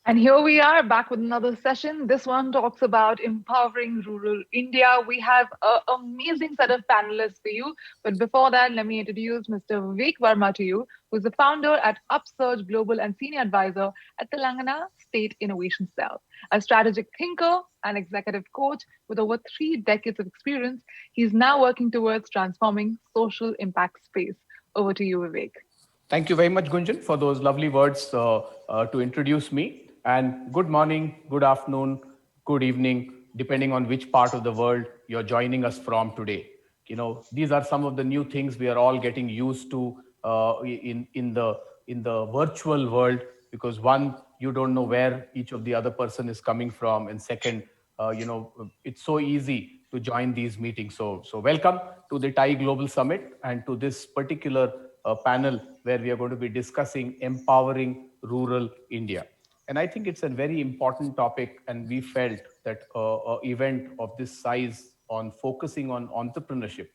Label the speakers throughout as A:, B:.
A: And here we are back with another session. This one talks about empowering rural India. We have an amazing set of panelists for you. But before that, let me introduce Mr. Vivek Verma to you, who is the founder at Upsurge Global and senior advisor at Telangana State Innovation Cell. A strategic thinker and executive coach with over 3 decades of experience, he's now working towards transforming social impact space. Over to you, Vivek.
B: Thank you very much, Gunjan, for those lovely words to introduce me. And good morning, good afternoon, good evening, depending on which part of the world you're joining us from today. These are some of the new things we are all getting used to in the virtual world, because one, you don't know where each of the other person is coming from, and second, it's so easy to join these meetings. So welcome to the TIE Global Summit and to this particular panel where we are going to be discussing empowering rural India. And I think it's a very important topic, and we felt that an event of this size on focusing on entrepreneurship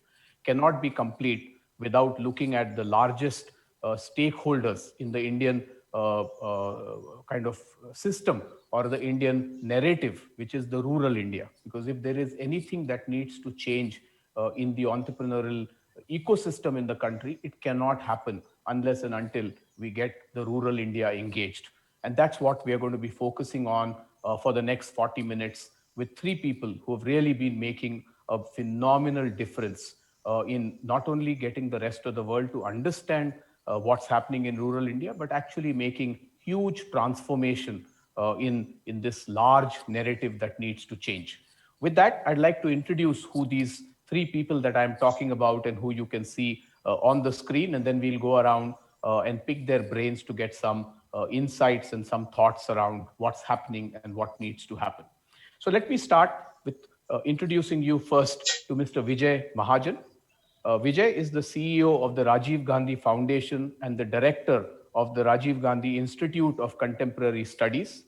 B: cannot be complete without looking at the largest stakeholders in the Indian kind of system or the Indian narrative, which is the rural India. Because if there is anything that needs to change in the entrepreneurial ecosystem in the country, it cannot happen unless and until we get the rural India engaged. And that's what we are going to be focusing on for the next 40 minutes with three people who have really been making a phenomenal difference in not only getting the rest of the world to understand what's happening in rural India, but actually making huge transformation in this large narrative that needs to change. With that, I'd like to introduce who these three people that I'm talking about and who you can see on the screen, and then we'll go around and pick their brains to get some insights and some thoughts around what's happening and what needs to happen. So let me start with introducing you first to Mr. Vijay Mahajan. Vijay is the CEO of the Rajiv Gandhi Foundation and the director of the Rajiv Gandhi Institute of Contemporary Studies.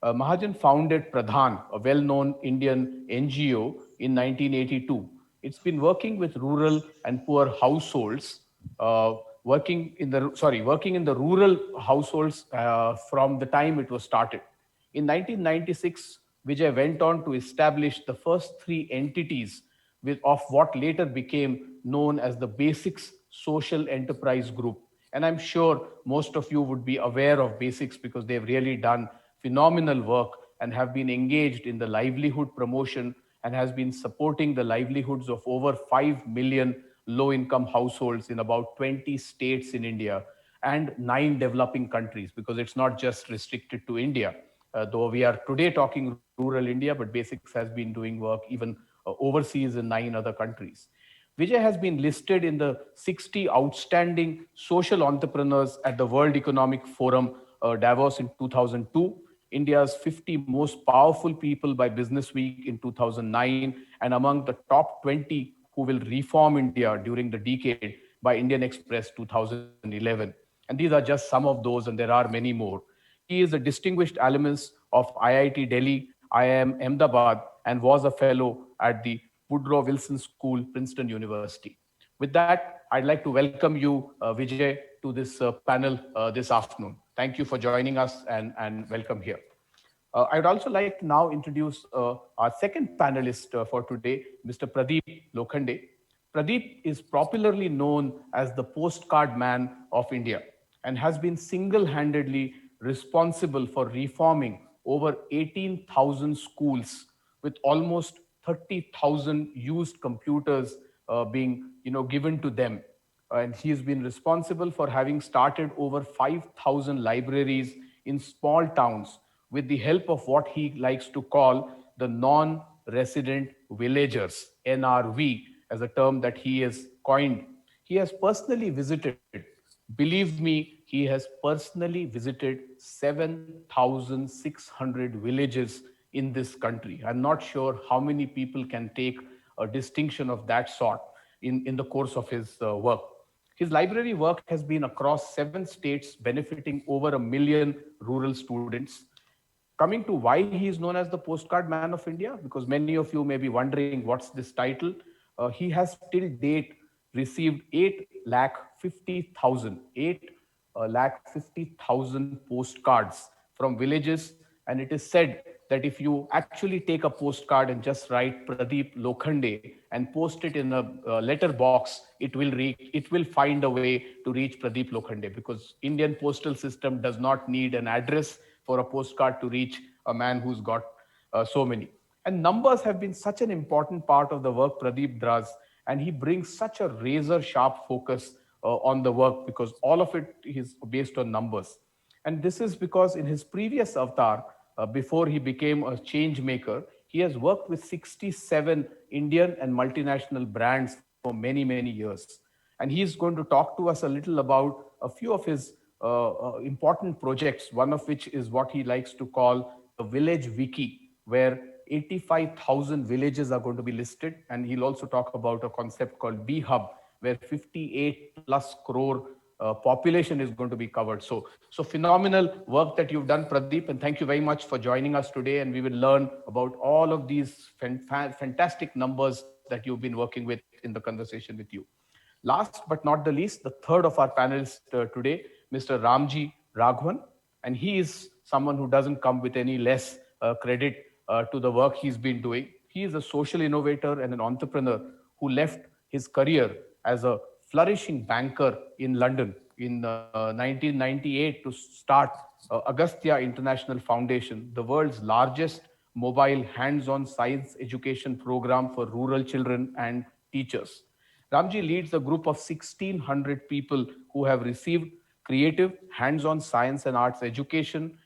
B: Mahajan founded Pradhan, a well-known Indian NGO, in 1982. It's been working with rural and poor households, working in the rural households from the time it was started. In 1996, Vijay went on to establish the first three entities of what later became known as the Basics Social Enterprise Group. And I'm sure most of you would be aware of Basics because they've really done phenomenal work and have been engaged in the livelihood promotion and has been supporting the livelihoods of over 5 million low income households in about 20 states in India and 9 developing countries, because it's not just restricted to India. Though we are today talking rural India, but Basics has been doing work even overseas in 9 other countries. Vijay has been listed in the 60 outstanding social entrepreneurs at the World Economic Forum Davos in 2002, India's 50 most powerful people by Business Week in 2009, and among the top 20 who will reform India during the decade by Indian Express 2011. And these are just some of those, and there are many more. He is a distinguished alumnus of IIT Delhi, IIM Ahmedabad, and was a fellow at the Woodrow Wilson School, Princeton University. With that, I'd like to welcome you, Vijay, to this panel this afternoon. Thank you for joining us, and welcome here. I'd also like to now introduce our second panelist for today, Mr. Pradeep Lokhande. Pradeep is popularly known as the postcard man of India and has been single handedly responsible for reforming over 18,000 schools with almost 30,000 used computers being given to them. And he has been responsible for having started over 5,000 libraries in small towns with the help of what he likes to call the non-resident villagers, NRV, as a term that he has coined. He has personally visited, believe me, he has personally visited 7,600 villages in this country. I'm not sure how many people can take a distinction of that sort in the course of his work. His library work has been across 7 states, benefiting over 1 million rural students. Coming to why he is known as the postcard man of India, because many of you may be wondering what's this title. He has till date received 8 lakh 50,000 postcards from villages. And it is said that if you actually take a postcard and just write Pradeep Lokhande and post it in a letter box, it will find a way to reach Pradeep Lokhande, because Indian postal system does not need an address for a postcard to reach a man who's got so many. And numbers have been such an important part of the work Pradeep does, and he brings such a razor sharp focus on the work, because all of it is based on numbers. And this is because in his previous avatar, before he became a change maker, he has worked with 67 Indian and multinational brands for many, many years. And he's going to talk to us a little about a few of his important projects, one of which is what he likes to call the Village Wiki, where 85,000 villages are going to be listed. And he'll also talk about a concept called Bee Hub, where 58 plus crore population is going to be covered. So phenomenal work that you've done, Pradeep, and thank you very much for joining us today. And we will learn about all of these fantastic numbers that you've been working with in the conversation with you. Last but not the least, the third of our panelists today, Mr. Ramji Raghavan, and he is someone who doesn't come with any less credit to the work he's been doing. He is a social innovator and an entrepreneur who left his career as a flourishing banker in London in 1998 to start Agastya International Foundation, the world's largest mobile hands-on science education program for rural children and teachers. Ramji leads a group of 1,600 people who have received creative, hands-on science and arts education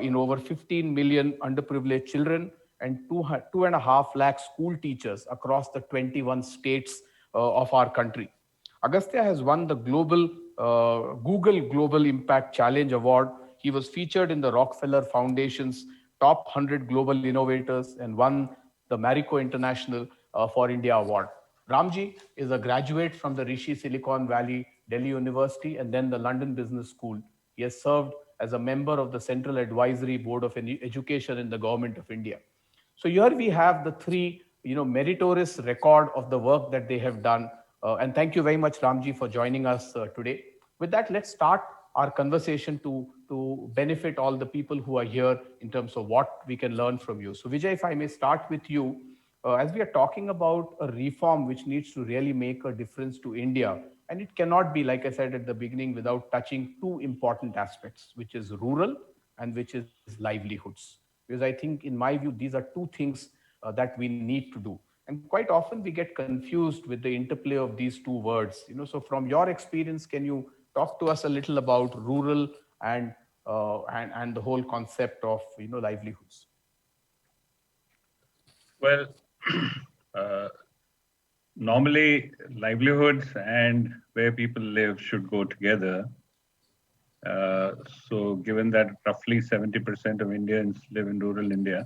B: in over 15 million underprivileged children and 2.5 lakh school teachers across the 21 states of our country. Agastya has won the Google Global Impact Challenge Award. He was featured in the Rockefeller Foundation's Top 100 Global Innovators and won the Marico International for India Award. Ramji is a graduate from the Rishi Silicon Valley, Delhi University, and then the London Business School. He has served as a member of the Central Advisory Board of Education in the Government of India. So here we have the three, meritorious record of the work that they have done. And thank you very much, Ramji, for joining us today. With that, let's start our conversation to benefit all the people who are here in terms of what we can learn from you. So Vijay, if I may start with you, as we are talking about a reform which needs to really make a difference to India, and it cannot be, like I said at the beginning, without touching two important aspects, which is rural and which is livelihoods. Because I think, in my view, these are two things that we need to do. And quite often we get confused with the interplay of these two words. So from your experience, can you talk to us a little about rural and the whole concept of livelihoods?
C: Well, normally livelihoods and where people live should go together. So given that roughly 70% of Indians live in rural India,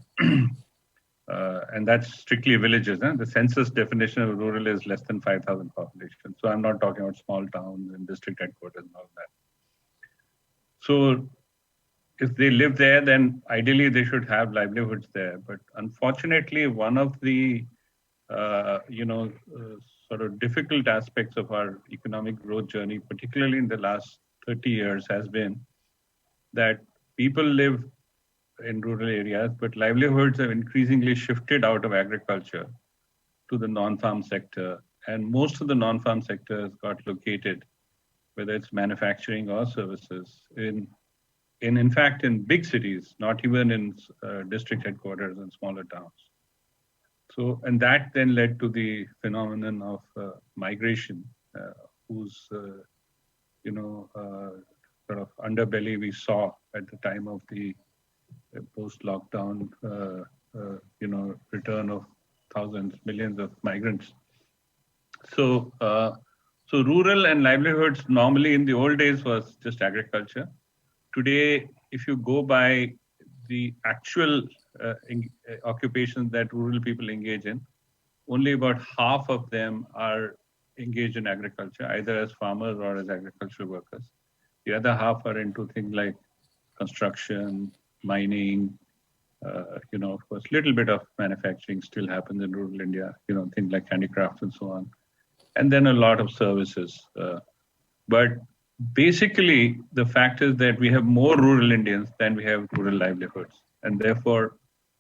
C: and that's strictly villages. The census definition of rural is less than 5,000 population. So I'm not talking about small towns and district headquarters and all that. So if they live there, then ideally they should have livelihoods there. But unfortunately, one of the sort of difficult aspects of our economic growth journey, particularly in the last 30 years, has been that people live in rural areas, but livelihoods have increasingly shifted out of agriculture to the non-farm sector. And most of the non-farm sector has got located, whether it's manufacturing or services, in fact, in big cities, not even in district headquarters and smaller towns. So, and that then led to the phenomenon of migration, whose, sort of underbelly we saw at the time of the post-lockdown, return of thousands, millions of migrants. So, so rural and livelihoods normally in the old days was just agriculture. Today, if you go by the actual occupations that rural people engage in, only about half of them are engaged in agriculture, either as farmers or as agricultural workers. The other half are into things like construction, mining, of course, little bit of manufacturing still happens in rural India, things like handicrafts and so on. And then a lot of services. But Basically, the fact is that we have more rural Indians than we have rural livelihoods. And therefore,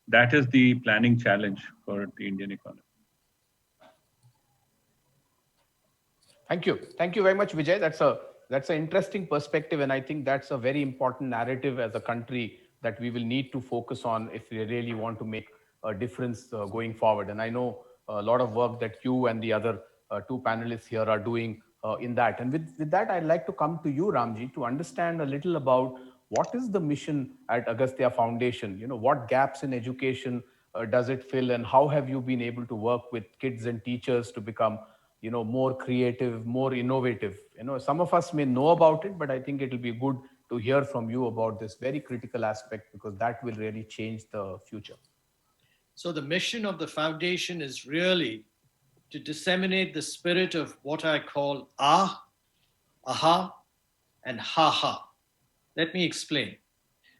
C: that is the planning challenge for the Indian economy.
B: Thank you. Thank you very much, Vijay. That's an interesting perspective, and I think that's a very important narrative as a country that we will need to focus on if we really want to make a difference going forward. And I know a lot of work that you and the other two panelists here are doing in that. And with that, I'd like to come to you, Ramji, to understand a little about what is the mission at Agastya Foundation. You know, what gaps in education does it fill, and how have you been able to work with kids and teachers to become more creative, more innovative? Some of us may know about it, but I think it'll be good to hear from you about this very critical aspect, because that will really change the future.
D: So the mission of the foundation is really to disseminate the spirit of what I call aha, and ha. Let me explain.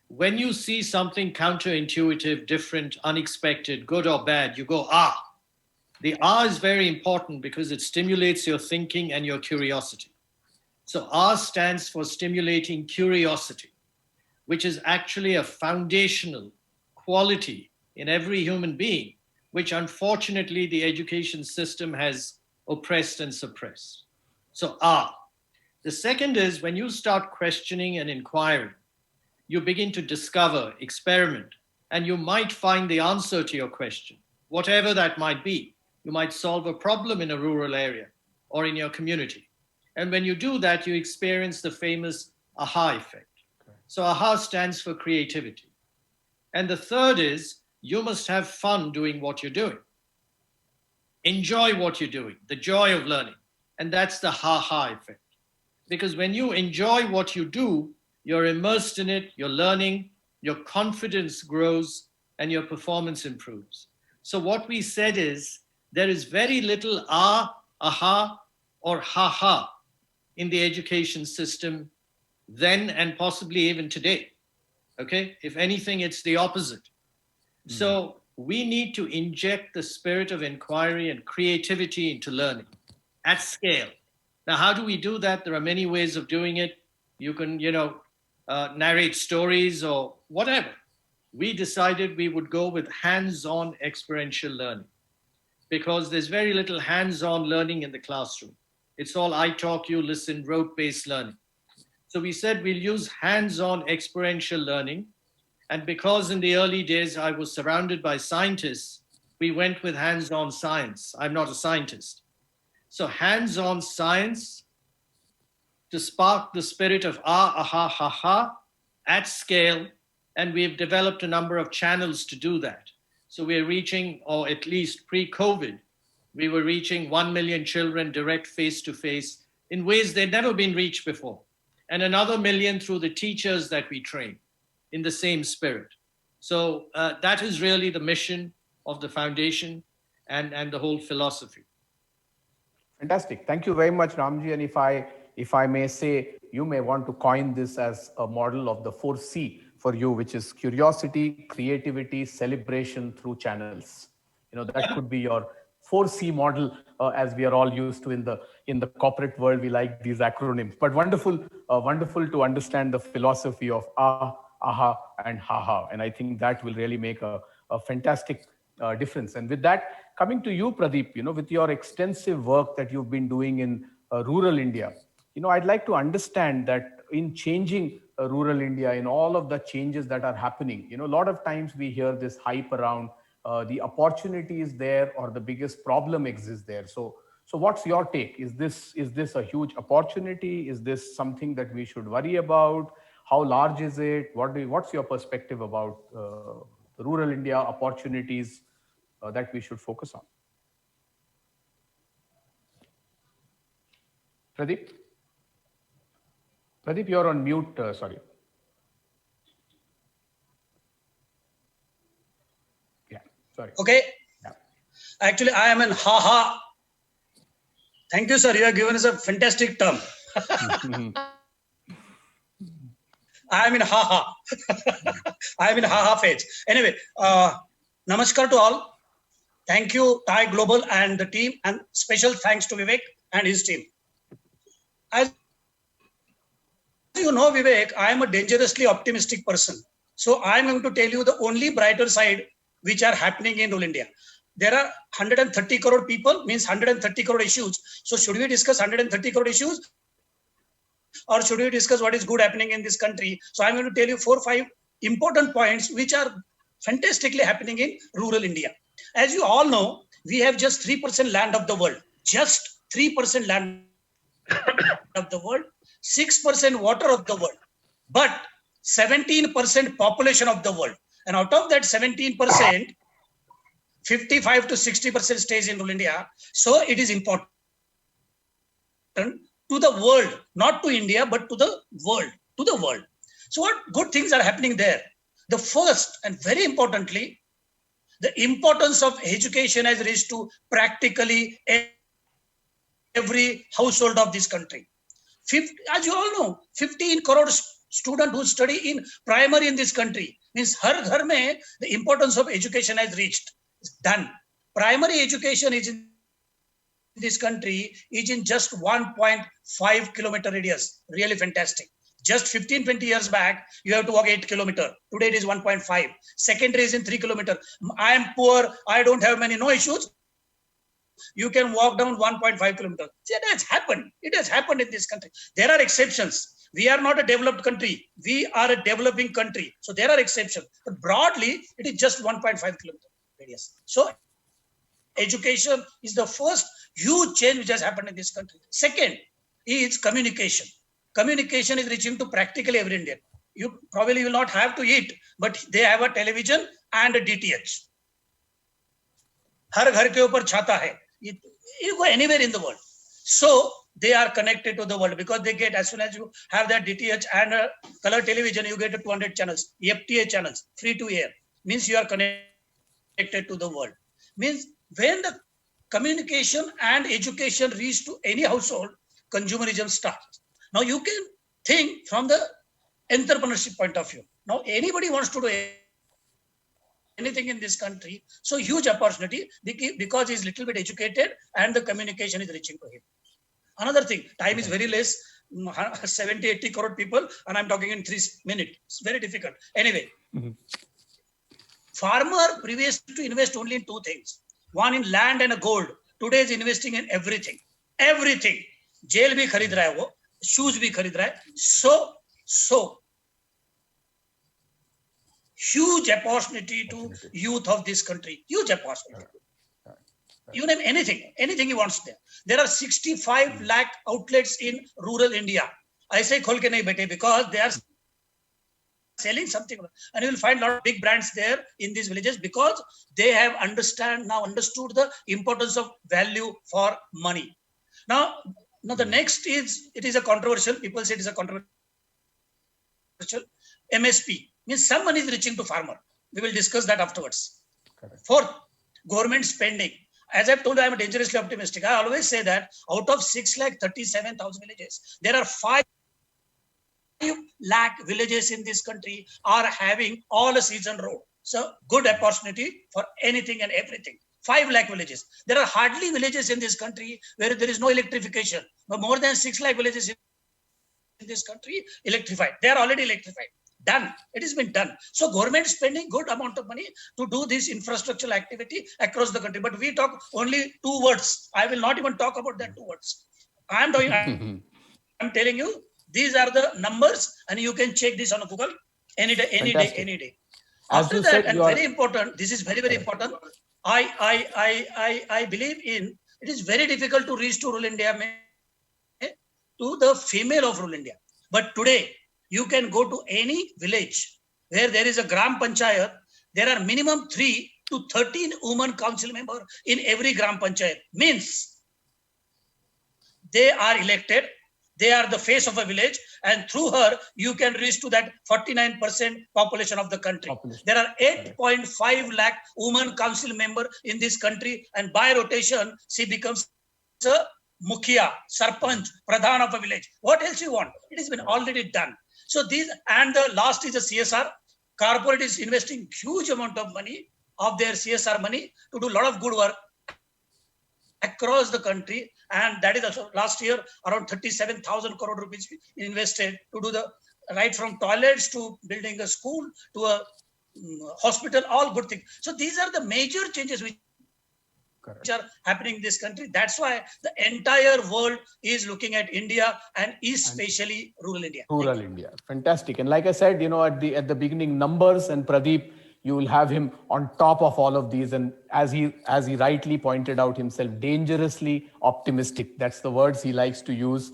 D: When you see something counterintuitive, different, unexpected, good or bad, you go ah. The R is very important because it stimulates your thinking and your curiosity. So R stands for stimulating curiosity, which is actually a foundational quality in every human being, which unfortunately the education system has oppressed and suppressed. So R. The second is when you start questioning and inquiring, you begin to discover, experiment, and you might find the answer to your question, whatever that might be. You might solve a problem in a rural area or in your community. And when you do that, you experience the famous aha effect. Okay. So aha stands for creativity. And the third is you must have fun doing what you're doing. Enjoy what you're doing, the joy of learning. And that's the ha effect. Because when you enjoy what you do, you're immersed in it, you're learning, your confidence grows, and your performance improves. So what we said is, there is very little aha, or ha in the education system then and possibly even today. Okay? If anything, it's the opposite. Mm-hmm. So we need to inject the spirit of inquiry and creativity into learning at scale. Now, how do we do that? There are many ways of doing it. You can, narrate stories or whatever. We decided we would go with hands-on experiential learning, because there's very little hands-on learning in the classroom. It's all I talk, you listen, rote-based learning. So we said we'll use hands-on experiential learning. And because in the early days I was surrounded by scientists, we went with hands-on science. I'm not a scientist. So hands-on science to spark the spirit of aha, ha at scale. And we've developed a number of channels to do that. So we're reaching, or at least pre-COVID, we were reaching 1 million children direct face-to-face in ways they'd never been reached before. And another million through the teachers that we train in the same spirit. So that is really the mission of the foundation and the whole philosophy.
B: Fantastic. Thank you very much, Ramji. And if I may say, you may want to coin this as a model of the 4C for you, which is curiosity, creativity, celebration through channels. That could be your 4C model, as we are all used to in the corporate world. We like these acronyms, but wonderful to understand the philosophy of aha, and ha. And I think that will really make a fantastic difference. And with that, coming to you, Pradeep, with your extensive work that you've been doing in rural India, I'd like to understand that in changing rural India, in all of the changes that are happening, a lot of times we hear this hype around the opportunity is there or the biggest problem exists there. So what's your take? Is this a huge opportunity? Is this something that we should worry about? How large is it? What's your perspective about the rural India opportunities that we should focus on? Pradeep? Pradeep, you're on mute, sorry. Yeah, sorry.
E: Okay.
B: Yeah.
E: Actually, I am in ha. Thank you, sir. You have given us a fantastic term. I am in ha. I am in ha phase. Anyway, namaskar to all. Thank you, TiE Global and the team, and special thanks to Vivek and his team. As you know, Vivek, I am a dangerously optimistic person. So I am going to tell you the only brighter side which are happening in rural India. There are 130 crore people, means 130 crore issues. So should we discuss 130 crore issues? Or should we discuss what is good happening in this country? So I'm going to tell you 4 or 5 important points which are fantastically happening in rural India. As you all know, we have just 3% land of the world. Just 3% land of the world, 6% water of the world, but 17% population of the world. And out of that 17%, 55 to 60% stays in rural India. So it is important to the world, not to India, but to the world, So what good things are happening there? The first and very importantly, the importance of education has reached to practically every household of this country. As you all know, 15 crore students who study in primary in this country, means har ghar mein the importance of education has reached. It's done. Primary education is in this country is in just 1.5 kilometer radius. Really fantastic. Just 15-20 years back, you have to walk 8 kilometers. Today it is 1.5. Secondary is in 3 kilometers. I am poor. I don't have no issues. You can walk down 1.5 kilometers. See, it has happened. It has happened in this country. There are exceptions. We are not a developed country. We are a developing country. So there are exceptions. But broadly, it is just 1.5 kilometer radius. So education is the first huge change which has happened in this country. Second is communication. Communication is reaching to practically every Indian. You probably will not have to eat, but they have a television and a DTH. Har ghar ke upar chhata hai. You go anywhere in the world. So they are connected to the world because they get, as soon as you have that DTH and a color television, you get 200 channels, FTA channels, free to air. Means you are connected to the world. Means when the communication and education reach to any household, consumerism starts. Now you can think from the entrepreneurship point of view. Now anybody wants to do anything in this country, so huge opportunity because he's little bit educated and the communication is reaching to him. Another thing, time is very less, 70, 80 crore people, and I'm talking in 3 minutes. It's very difficult. Anyway, farmer previously to invest only in 2 things. One in land and a gold. Today is investing in everything. Everything. Jail bhi kharid raha hai wo, shoes bhi kharid raha hai. So huge opportunity to youth of this country. Huge opportunity. You name anything he wants there. There are 65 lakh outlets in rural India. Aise khol ke nahi bete because they are selling something, and you will find a lot of big brands there in these villages because they have understood the importance of value for money. Now the next is, it is a controversial, people say it is a controversial, MSP, means some money is reaching to farmer. We will discuss that afterwards. Correct. Fourth, government spending. As I've told you, I'm dangerously optimistic. I always say that out of 6,37,000 villages, there are 5 lakh villages in this country are having all a season road. So good opportunity for anything and everything. 5 lakh villages. There are hardly villages in this country where there is no electrification, but more than 6 lakh villages in this country electrified. They are already electrified. Done. It has been done. So government spending good amount of money to do this infrastructural activity across the country. But we talk only 2 words. I will not even talk about that 2 words. I'm telling you, these are the numbers, and you can check this on Google any day, any day. After that, and very important, this is very, very important. I believe in, it is very difficult to reach to rural India, to the female of rural India. But today, you can go to any village where there is a Gram Panchayat. There are minimum 3 to 13 women council members in every Gram Panchayat. Means they are elected. They are the face of a village, and through her, you can reach to that 49% population of the country. There are 8.5 lakh women council member in this country, and by rotation, she becomes a Mukhiya, Sarpanch, Pradhan of a village. What else you want? It has been already done. So these, and the last is the CSR. Corporate is investing huge amount of money of their CSR money to do a lot of good work. across the country. And that is also last year around 37,000 crore rupees invested to do the right from toilets to building a school to a hospital, all good things. So these are the major changes which are happening in this country. That's why the entire world is looking at India and especially rural India.
B: Rural India. Fantastic. And like I said, at the beginning, numbers, and Pradeep, you will have him on top of all of these. And as he rightly pointed out himself, dangerously optimistic. That's the words he likes to use.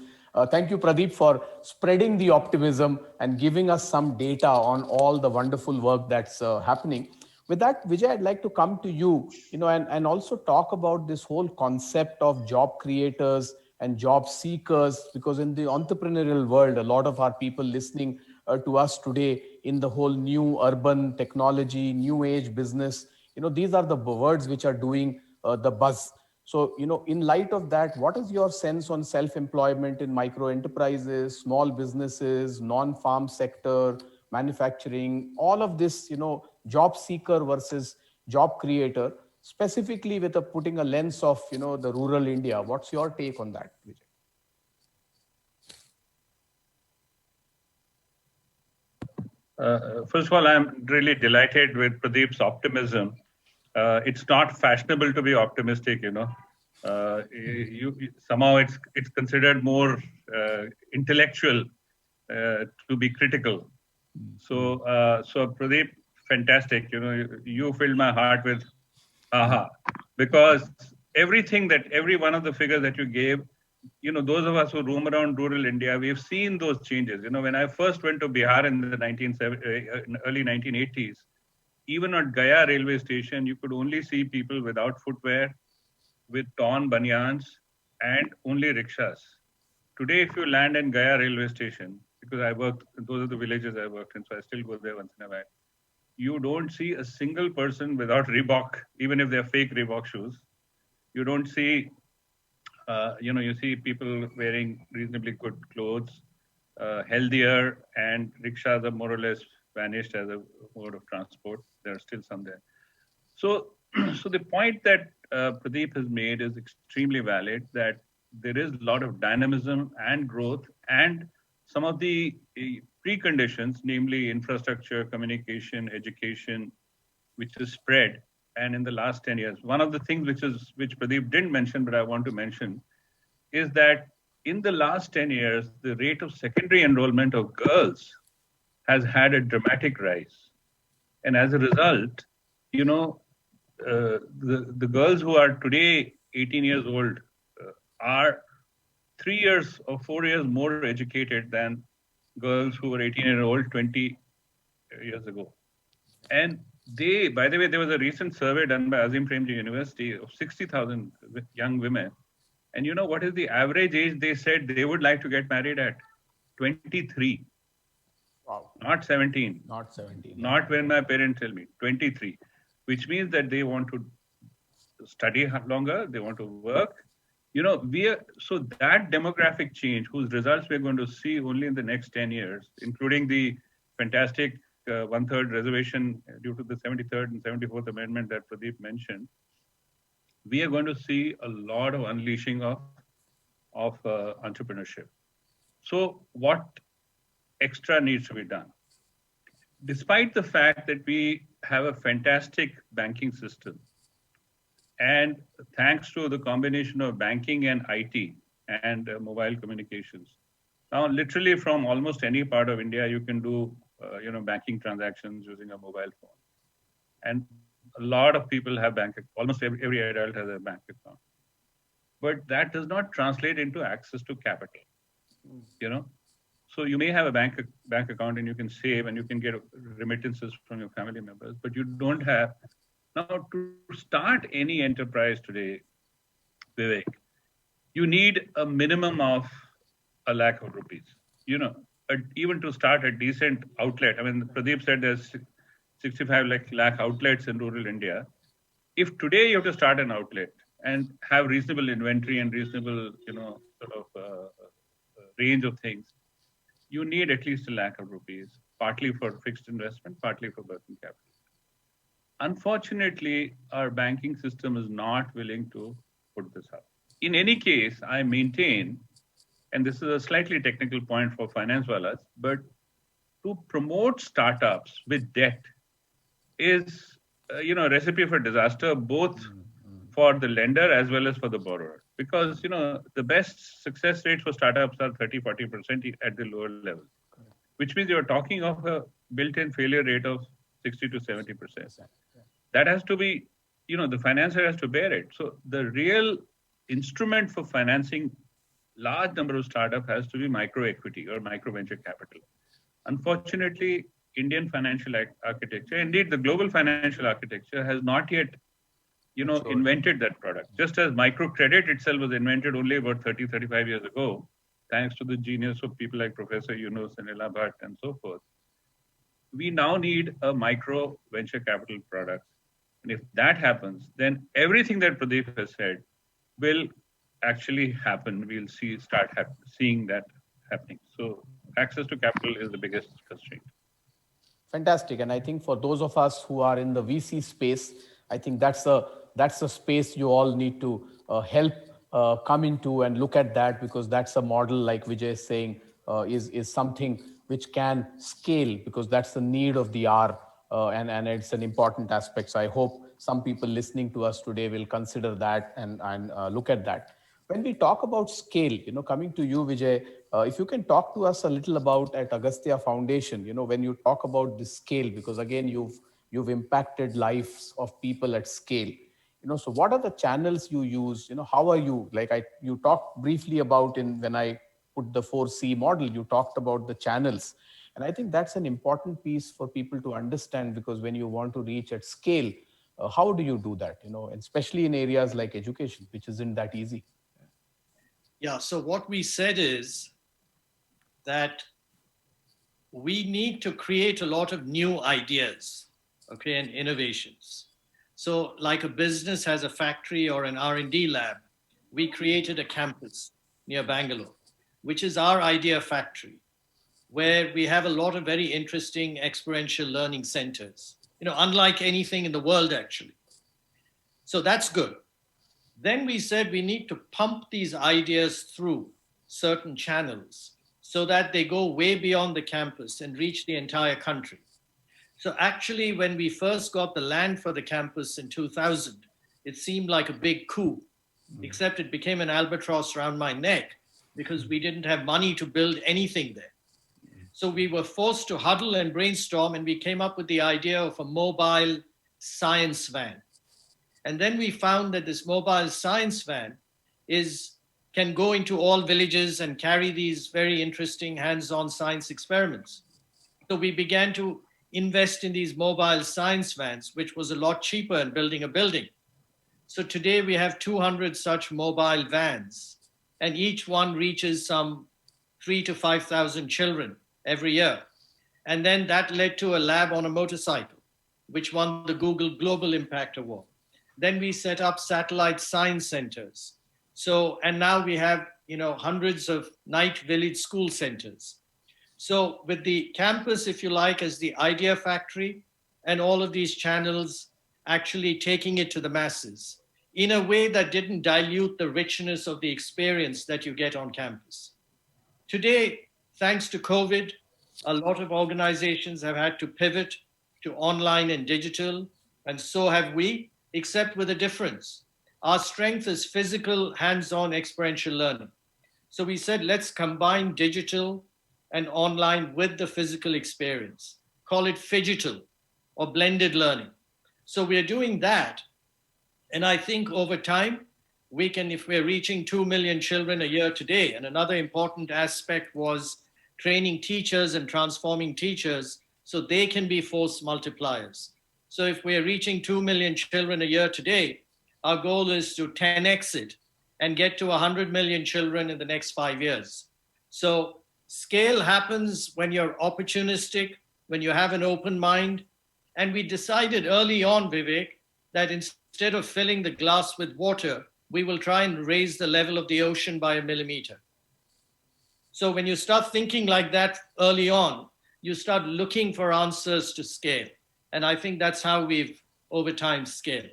B: Thank you, Pradeep, for spreading the optimism and giving us some data on all the wonderful work that's happening. With that, Vijay, I'd like to come to you, and also talk about this whole concept of job creators and job seekers, because in the entrepreneurial world, a lot of our people listening to us today in the whole new urban technology, new age business, these are the words which are doing the buzz. So, in light of that, what is your sense on self-employment in micro enterprises, small businesses, non-farm sector, manufacturing, all of this, job seeker versus job creator, specifically with putting a lens of, the rural India? What's your take on that, Vijay?
C: First of all, I'm really delighted with Pradeep's optimism. It's not fashionable to be optimistic, somehow it's considered more intellectual to be critical. So Pradeep, fantastic. You filled my heart with aha, because every one of the figures that you gave, those of us who roam around rural India, we've seen those changes. When I first went to Bihar in the early 1980s, even at Gaya railway station, you could only see people without footwear, with torn banyans, and only rickshaws. Today, if you land in Gaya railway station, because those are the villages I worked in, so I still go there once in a while, you don't see a single person without Reebok, even if they're fake Reebok shoes. You don't see, you see people wearing reasonably good clothes, healthier, and rickshaws are more or less vanished as a mode of transport. There are still some there. So the point that Pradeep has made is extremely valid, that there is a lot of dynamism and growth, and some of the preconditions, namely infrastructure, communication, education, which is spread. And in the last 10 years, one of the things which Pradeep didn't mention, but I want to mention, is that in the last 10 years, the rate of secondary enrollment of girls has had a dramatic rise. And as a result, the girls who are today 18 years old are 3 years or 4 years more educated than girls who were 18 years old 20 years ago. And by the way, there was a recent survey done by Azim Premji University of 60,000 young women. And you know what is the average age they said they would like to get married at? 23.
B: Wow.
C: Not 17.
B: Not 17.
C: Not when my parents tell me, 23. Which means that they want to study longer, they want to work. So that demographic change, whose results we're going to see only in the next 10 years, including the fantastic one-third reservation due to the 73rd and 74th Amendment that Pradeep mentioned, we are going to see a lot of unleashing of entrepreneurship. So what extra needs to be done? Despite the fact that we have a fantastic banking system, and thanks to the combination of banking and IT and mobile communications, now literally from almost any part of India, you can do banking transactions using a mobile phone. And a lot of people have almost every adult has a bank account. But that does not translate into access to capital. So you may have a bank account and you can save and you can get remittances from your family members, but you don't have. Now, to start any enterprise today, Vivek, you need a minimum of ₹1 lakh. Even to start a decent outlet. I mean, Pradeep said there's 65 lakh outlets in rural India. If today you have to start an outlet and have reasonable inventory and reasonable, range of things, you need at least ₹1 lakh, partly for fixed investment, partly for working capital. Unfortunately, our banking system is not willing to put this up. In any case, I maintain, and this is a slightly technical point for finance walas, but to promote startups with debt is, a recipe for disaster, both for the lender as well as for the borrower. Because, the best success rates for startups are 30, 40% at the lower level, which means you're talking of a built-in failure rate of 60 to 70%. That has to be, the financer has to bear it. So the real instrument for financing large number of startup has to be micro equity or micro venture capital. Unfortunately, Indian financial architecture, indeed the global financial architecture, has not yet, invented that product. Just as microcredit itself was invented only about 30, 35 years ago, thanks to the genius of people like Professor Yunus and Ella Bhatt and so forth. We now need a micro venture capital product. And if that happens, then everything that Pradeep has said will actually happen. We'll seeing that happening. So access to capital is the biggest constraint.
B: Fantastic. And I think for those of us who are in the VC space, I think that's a space you all need to help come into and look at that, because that's a model, like Vijay is saying, is something which can scale, because that's the need of the hour, and it's an important aspect. So I hope some people listening to us today will consider that and look at that. When we talk about scale, coming to you, Vijay, if you can talk to us a little about at Agastya Foundation, when you talk about this scale, because again, you've impacted lives of people at scale. So what are the channels you use? How are you, you talked briefly about when I put the 4C model, you talked about the channels. And I think that's an important piece for people to understand, because when you want to reach at scale, how do you do that? Especially in areas like education, which isn't that easy.
D: Yeah, so what we said is that we need to create a lot of new ideas, okay, and innovations. So like a business has a factory or an R&D lab, we created a campus near Bangalore, which is our idea factory, where we have a lot of very interesting experiential learning centers, unlike anything in the world, actually. So that's good. Then we said we need to pump these ideas through certain channels so that they go way beyond the campus and reach the entire country. So actually, when we first got the land for the campus in 2000, it seemed like a big coup, except it became an albatross around my neck because we didn't have money to build anything there. So we were forced to huddle and brainstorm, and we came up with the idea of a mobile science van. And then we found that this mobile science van can go into all villages and carry these very interesting hands-on science experiments. So we began to invest in these mobile science vans, which was a lot cheaper than building a building. So today we have 200 such mobile vans, and each one reaches some 3,000 to 5,000 children every year. And then that led to a lab on a motorcycle, which won the Google Global Impact Award. Then we set up satellite science centers. So, and now we have, hundreds of night village school centers. So with the campus, if you like, as the idea factory, and all of these channels actually taking it to the masses in a way that didn't dilute the richness of the experience that you get on campus. Today, thanks to COVID, a lot of organizations have had to pivot to online and digital, and so have we, except with a difference. Our strength is physical, hands-on experiential learning. So we said, let's combine digital and online with the physical experience. Call it phygital or blended learning. So we're doing that. And I think over time, we can, if we're reaching 2 million children a year today, and another important aspect was training teachers and transforming teachers so they can be force multipliers. So if we're reaching 2 million children a year today, our goal is to 10x it and get to 100 million children in the next 5 years. So scale happens when you're opportunistic, when you have an open mind. And we decided early on, Vivek, that instead of filling the glass with water, we will try and raise the level of the ocean by 1 millimeter. So when you start thinking like that early on, you start looking for answers to scale. And I think that's how we've, over time, scaled.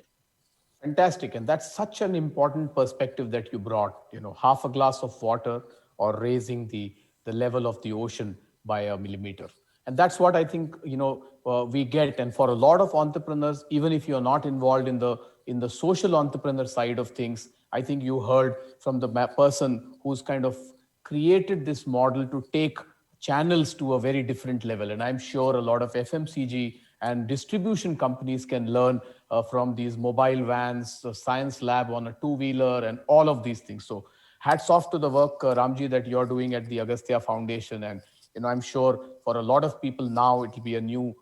B: Fantastic. And that's such an important perspective that you brought, half a glass of water or raising the level of the ocean by a millimeter. And that's what I think, we get. And for a lot of entrepreneurs, even if you're not involved in the social entrepreneur side of things, I think you heard from the person who's kind of created this model to take channels to a very different level. And I'm sure a lot of FMCG and distribution companies can learn from these mobile vans, science lab on a two-wheeler, and all of these things. So hats off to the work, Ramji, that you're doing at the Agastya Foundation. And I'm sure for a lot of people now, it will be a new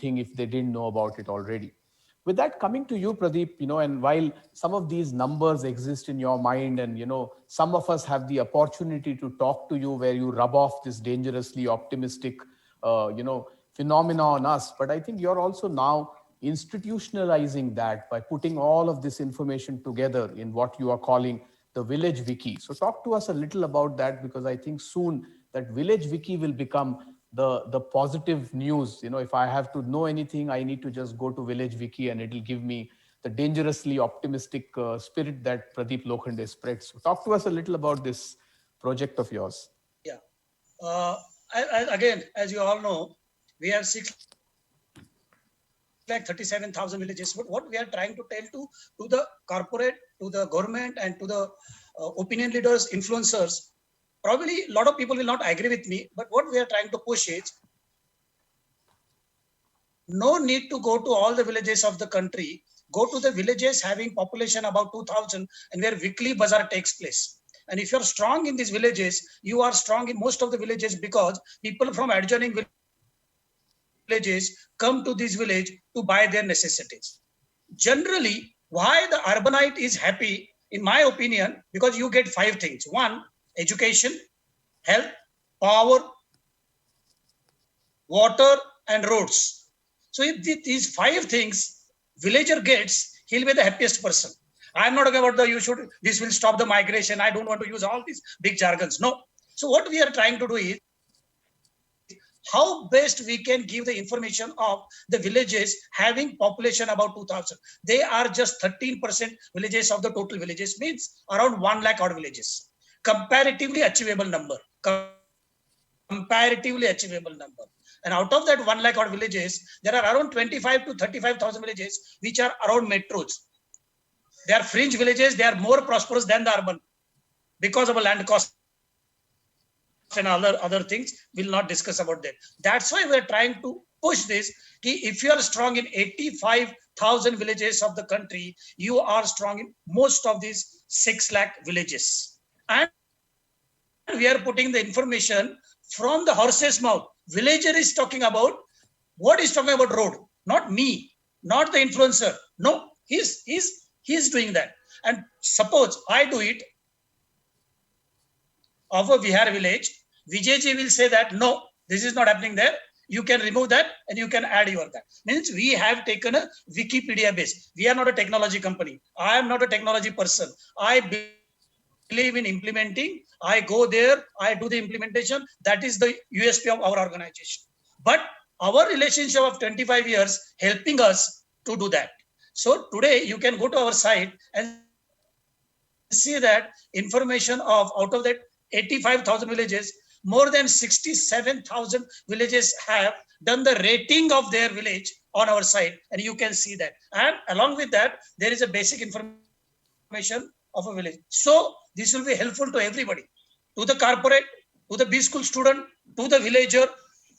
B: thing if they didn't know about it already. With that, coming to you, Pradeep, and while some of these numbers exist in your mind, and some of us have the opportunity to talk to you where you rub off this dangerously optimistic phenomena on us, but I think you're also now institutionalizing that by putting all of this information together in what you are calling the Village Wiki. So talk to us a little about that, because I think soon that Village Wiki will become the positive news. If I have to know anything, I need to just go to Village Wiki and it'll give me the dangerously optimistic spirit that Pradeep Lokhande spreads. So talk to us a little about this project of yours.
E: Yeah. Again, as you all know, we have 6,37,000 villages. But what we are trying to tell to the corporate, to the government, and to the opinion leaders, influencers, probably a lot of people will not agree with me, but what we are trying to push is no need to go to all the villages of the country. Go to the villages having population about 2,000 and where weekly bazaar takes place. And if you're strong in these villages, you are strong in most of the villages, because people from adjoining villages come to this village to buy their necessities. Generally, why the urbanite is happy, in my opinion, because you get 5 things. 1, education, health, power, water, and roads. So if these 5 things villager gets, he'll be the happiest person. I'm not talking about this will stop the migration. I don't want to use all these big jargons. No. So what we are trying to do is how best we can give the information of the villages having population about 2,000. They are just 13% villages of the total villages, means around 1 lakh odd villages. Comparatively achievable number. Comparatively achievable number. And out of that 1 lakh odd villages, there are around 25 to 35,000 villages which are around metros. They are fringe villages. They are more prosperous than the urban because of a land cost and other things. We'll not discuss about that. That's why we're trying to push this. If you are strong in 85,000 villages of the country, you are strong in most of these 6 lakh villages. And we are putting the information from the horse's mouth. Villager is talking about what is talking about road, not me, not the influencer. No, he's doing that. And suppose I do it of a Vihar village, Vijayji will say that, no, this is not happening there. You can remove that and you can add your that. Means we have taken a Wikipedia base. We are not a technology company. I am not a technology person. I believe in implementing. I go there, I do the implementation. That is the USP of our organization. But our relationship of 25 years helping us to do that. So today you can go to our site and see that information of out of that 85,000 villages, more than 67,000 villages have done the rating of their village on our site, and you can see that. And along with that, there is a basic information of a village. So this will be helpful to everybody, to the corporate, to the B school student, to the villager,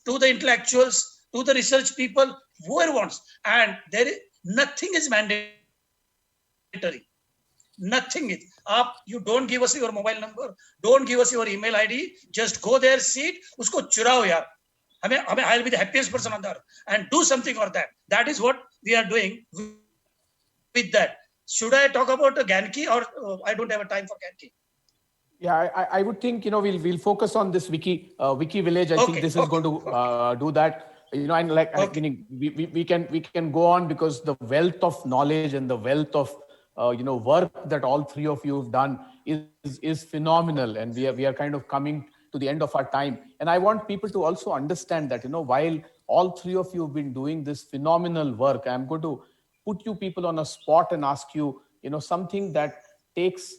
E: to the intellectuals, to the research people, whoever wants. And there is nothing is mandatory. Nothing is up. You don't give us your mobile number, don't give us your email ID. Just go there, see it, usko churao yaar. I'll be the happiest person on the earth, and do something for that. That is what we are doing with that. Should I talk about a Ganki, or I don't have a time for Ganki?
B: Yeah, I would think we'll focus on this wiki village. I think this is going to do that. And like we can go on, because the wealth of knowledge and the wealth of work that all three of you have done is phenomenal, and we are kind of coming to the end of our time. And I want people to also understand that while all three of you have been doing this phenomenal work, I'm going to put you people on a spot and ask you, something that takes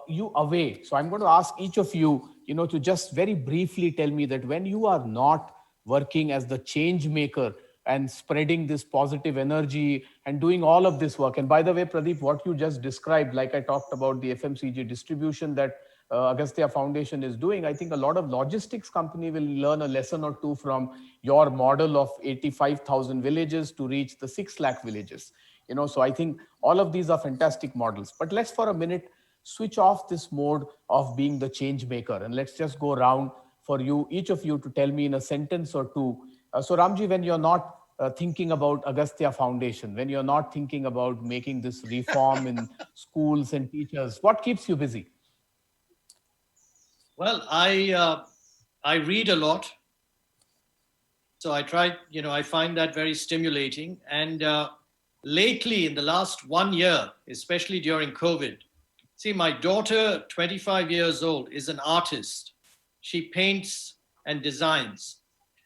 B: you away. So I'm going to ask each of you, to just very briefly tell me that when you are not working as the change maker and spreading this positive energy and doing all of this work. And by the way, Pradeep, what you just described, like I talked about the FMCG distribution that Agastya Foundation is doing, I think a lot of logistics company will learn a lesson or two from your model of 85,000 villages to reach the 6 lakh villages. So I think all of these are fantastic models. But let's for a minute switch off this mode of being the change maker, and let's just go around for you, each of you, to tell me in a sentence or two. So Ramji, when you're not thinking about Agastya Foundation, when you're not thinking about making this reform in schools and teachers, what keeps you busy?
D: Well, I read a lot. So I try, I find that very stimulating. And lately, in the last 1 year, especially during COVID, see, my daughter, 25 years old, is an artist. She paints and designs.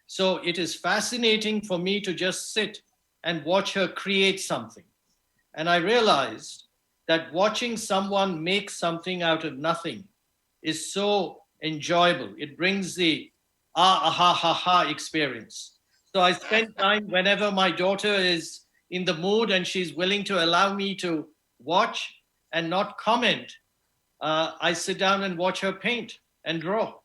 D: So it is fascinating for me to just sit and watch her create something. And I realized that watching someone make something out of nothing is so enjoyable. It brings the aha, ha, ha experience. So I spend time whenever my daughter is in the mood and she's willing to allow me to watch and not comment. I sit down and watch her paint and draw.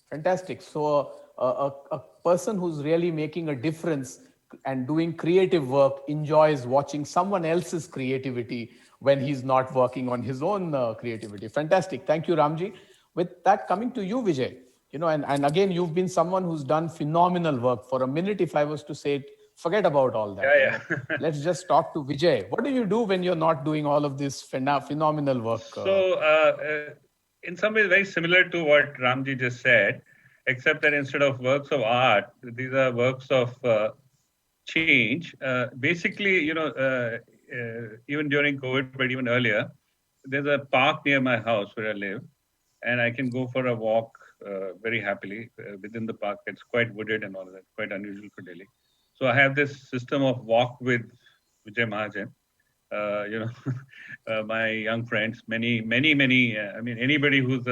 B: Fantastic. So a person who's really making a difference and doing creative work enjoys watching someone else's creativity when he's not working on his own creativity. Fantastic. Thank you, Ramji. With that, coming to you, Vijay, and again, you've been someone who's done phenomenal work. For a minute, if I was to say it, forget about all that.
C: Yeah.
B: Let's just talk to Vijay. What do you do when you're not doing all of this phenomenal work?
C: So, in some ways, very similar to what Ramji just said, except that instead of works of art, these are works of change. Basically, even during COVID, but even earlier, there's a park near my house where I live, and I can go for a walk very happily within the park. It's quite wooded and all of that, quite unusual for Delhi. So I have this system of walk with Vijay Mahajan. My young friends, many. Anybody who's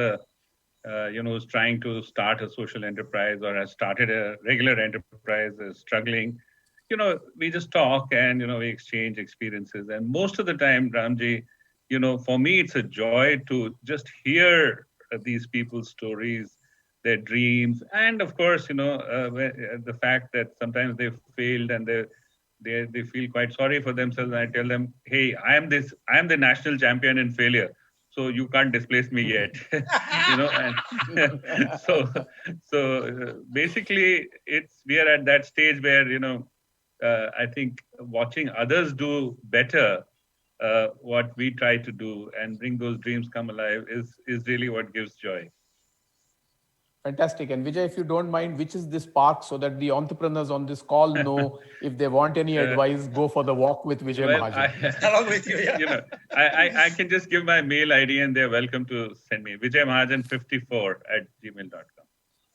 C: who's trying to start a social enterprise or has started a regular enterprise, is struggling. We just talk and we exchange experiences. And most of the time, Ramji, for me, it's a joy to just hear these people's stories, their dreams, and of course, the fact that sometimes they've failed and they feel quite sorry for themselves. And I tell them, hey, I am the national champion in failure, so you can't displace me yet. And so basically, we are at that stage where I think watching others do better, what we try to do and bring those dreams come alive is really what gives joy.
B: Fantastic. And Vijay, if you don't mind, which is this park, so that the entrepreneurs on this call know if they want any advice, go for the walk with Vijay Mahajan.
E: Along with you, yeah.
C: I can just give my mail ID and they're welcome to send me vijaymahajan54@gmail.com.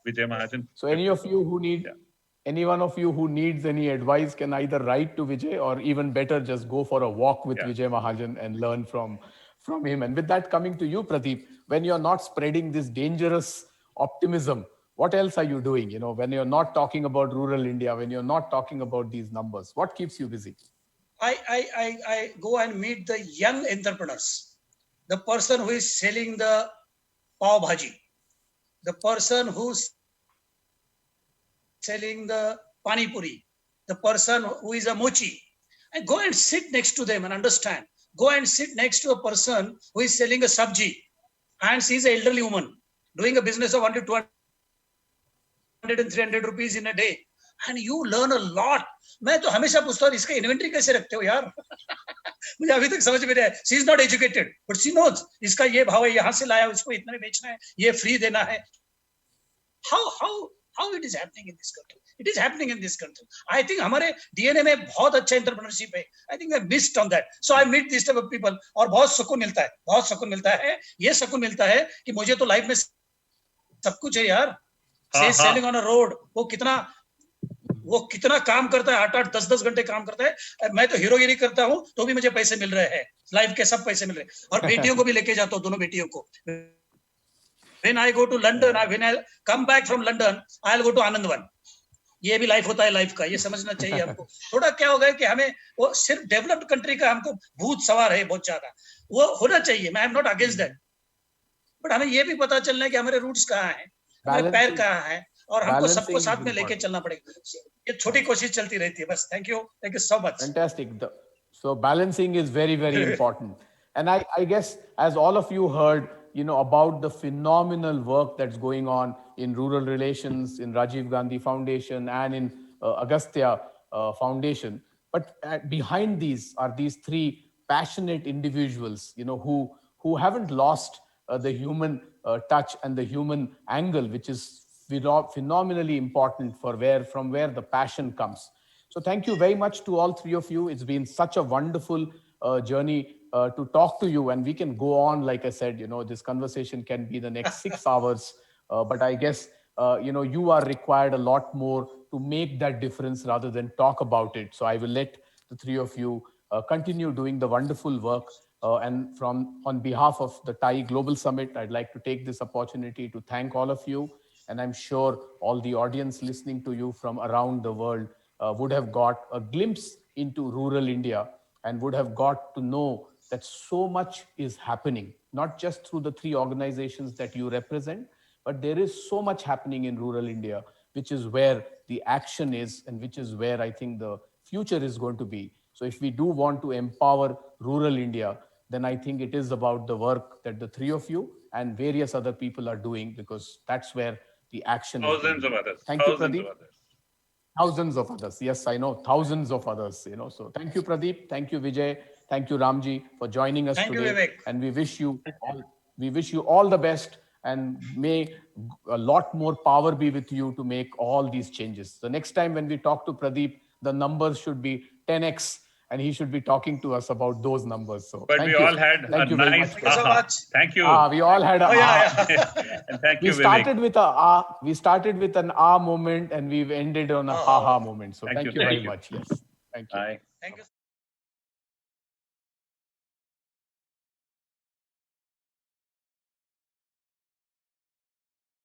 C: Vijay Mahajan.
B: So any one of you who needs any advice can either write to Vijay, or even better, just go for a walk with Vijay Mahajan and learn from him. And with that, coming to you, Pradeep, when you're not spreading this dangerous optimism, what else are you doing? When you're not talking about rural India, when you're not talking about these numbers, what keeps you busy?
E: I go and meet the young entrepreneurs, the person who is selling the pav bhaji, the person who's selling the pani puri, the person who is a mochi, and go and sit next to them and understand. Go and sit next to a person who is selling a sabji, and she's an elderly woman doing a business of 100, 200 and 300 rupees in a day, and you learn a lot. मैं तो हमेशा पूछता हूँ, इसका inventory कैसे रखते हो यार? मुझे अभी तक समझ में नहीं आया. She is not educated, but she knows इसका ये भाव है, यहाँ से लाया, उसको इतने में बेचना है, ये फ्री देना है. How it is happening in this country? It is happening in this country. I think हमारे DNA में बहुत अच्छा entrepreneurship है. I think I missed on that. So I meet these type of people और बहुत सुकून मिलता है, बहुत सुकून मिलता है. ये सुकून मिलता है कि मुझे तो लाइफ में सब कुछ है यार. Selling on a road, वो कितना वो कितना काम करता है, 8-8, 10-10 घंटे काम करता है। मैं तो हीरोगिरी करता हूँ तो भी मुझे पैसे मिल रहे हैं, लाइफ के सब पैसे मिल रहे हैं, और बेटियों को भी लेके जाता हूँ, दोनों बेटियों को। When I go to London, when I come back from London, I'll go to Anandvan. ये भी लाइफ होता है, लाइफ का, ये समझना चाहिए हमको। थोड़ा क्या हो गया कि हमें वो सिर्फ डेवलप्ड कंट्री का हमको भूत सवार है बहुत ज्यादा, वो होना चाहिए, मैं I am not against that, but हमें ये भी पता चलना है कि हमारे रूट्स कहाँ हैं, हमारे पैर कहाँ हैं, और हमको सबको साथ में लेके चलना पड़ेगा। ये छोटी कोशिश चलती रहती है बस। Thank you so much.
B: Fantastic. So balancing is very, very important. And I guess, as all of you heard, about the phenomenal work that's going on in rural relations, in Rajiv Gandhi Foundation and in Agastya Foundation. But behind these are these three passionate individuals, who haven't lost the human touch and the human angle, which is phenomenally important from where the passion comes. So thank you very much to all three of you. It's been such a wonderful journey to talk to you, and we can go on. Like I said, this conversation can be the next 6 hours, but I guess, you are required a lot more to make that difference rather than talk about it. So I will let the three of you continue doing the wonderful work. And on behalf of the TIE Global Summit, I'd like to take this opportunity to thank all of you. And I'm sure all the audience listening to you from around the world would have got a glimpse into rural India and would have got to know that so much is happening, not just through the three organizations that you represent, but there is so much happening in rural India, which is where the action is and which is where I think the future is going to be. So if we do want to empower rural India, then I think it is about the work that the three of you and various other people are doing, because that's where the action is.
C: Thousands of others.
B: Thank you, Pradeep. Thousands of others. Yes, I know. Thousands of others, So thank you, Pradeep. Thank you, Vijay. Thank you, Ramji, for joining us today.
E: Thank you, Vivek.
B: And we wish you all the best, and may a lot more power be with you to make all these changes. The next time when we talk to Pradeep, the numbers should be 10x, and he should be talking to us about those numbers. So,
C: but we all had a nice.
E: Thank you so much.
C: Thank you.
B: We all had a.
C: And thank you.
B: We started with a. We started with an moment, and we've ended on a ha ha moment. So thank you very much. Yes. Thank you.
C: Bye.
E: Thank you.